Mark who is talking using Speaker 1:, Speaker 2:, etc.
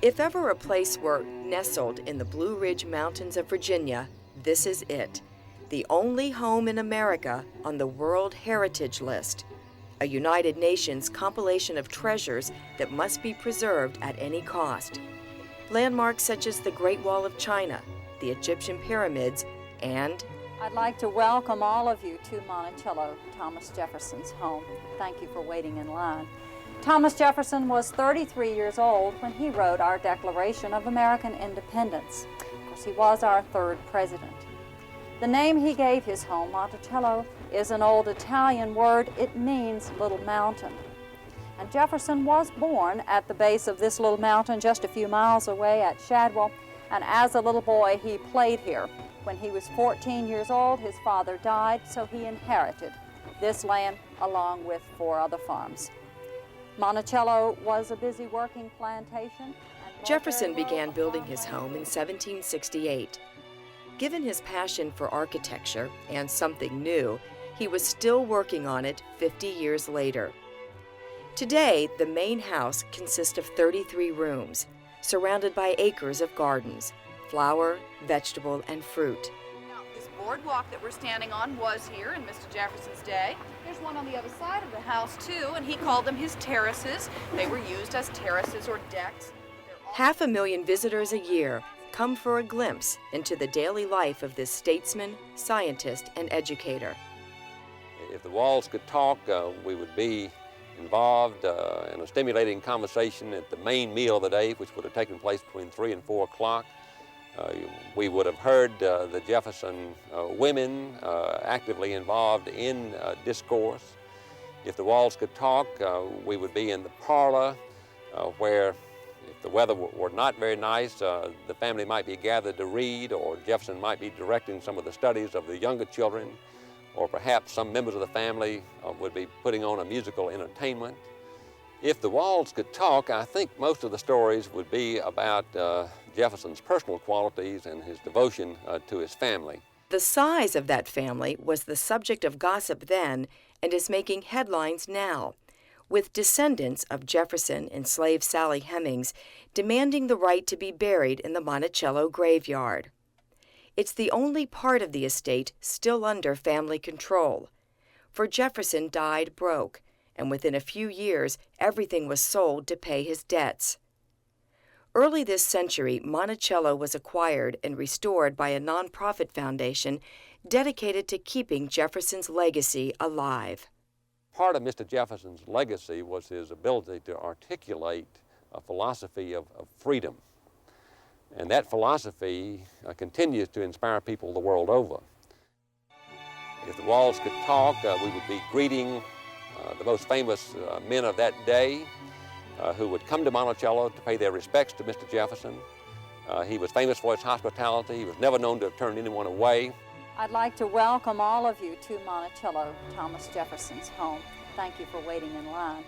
Speaker 1: If ever a place were nestled in the Blue Ridge Mountains of Virginia, this is it. The only home in America on the World Heritage List, a United Nations compilation of treasures that must be preserved at any cost. Landmarks such as the Great Wall of China, the Egyptian pyramids, and
Speaker 2: I'd like to welcome all of you to Monticello, Thomas Jefferson's home. Thank you for waiting in line. Thomas Jefferson was 33 years old when he wrote our Declaration of American Independence. Of course, he was our third president. The name he gave his home, Monticello, is an old Italian word. It means little mountain. And Jefferson was born at the base of this little mountain just a few miles away at Shadwell, and as a little boy he played here. When he was 14 years old, his father died, so he inherited this land along with 4 other farms. Monticello was a busy working plantation.
Speaker 1: Jefferson began building his home in 1768. Given his passion for architecture and something new, he was still working on it 50 years later. Today, the main house consists of 33 rooms, surrounded by acres of gardens, flower, vegetable, and fruit.
Speaker 3: Now, this boardwalk that we're standing on was here in Mr. Jefferson's day. There's one on the other side of the house, too, and he called them his terraces. They were used as terraces or decks.
Speaker 1: 500,000 visitors a year come for a glimpse into the daily life of this statesman, scientist, and educator.
Speaker 4: If the walls could talk, we would be involved in a stimulating conversation at the main meal of the day, which would have taken place between 3 and 4 o'clock. We would have heard the Jefferson women actively involved in discourse. If the walls could talk, we would be in the parlor where, if the weather were not very nice, the family might be gathered to read, or Jefferson might be directing some of the studies of the younger children, or perhaps some members of the family would be putting on a musical entertainment. If the walls could talk, I think most of the stories would be about Jefferson's personal qualities and his devotion to his family.
Speaker 1: The size of that family was the subject of gossip then and is making headlines now, with descendants of Jefferson and slave Sally Hemings demanding the right to be buried in the Monticello graveyard. It's the only part of the estate still under family control, for Jefferson died broke, and within a few years everything was sold to pay his debts. Early this century, Monticello was acquired and restored by a nonprofit foundation dedicated to keeping Jefferson's legacy alive.
Speaker 4: Part of Mr. Jefferson's legacy was his ability to articulate a philosophy of freedom. And that philosophy continues to inspire people the world over. If the walls could talk, we would be greeting the most famous men of that day who would come to Monticello to pay their respects to Mr. Jefferson. He was famous for his hospitality. He was never known to have turned anyone away.
Speaker 2: I'd like to welcome all of you to Monticello, Thomas Jefferson's home. Thank you for waiting in line.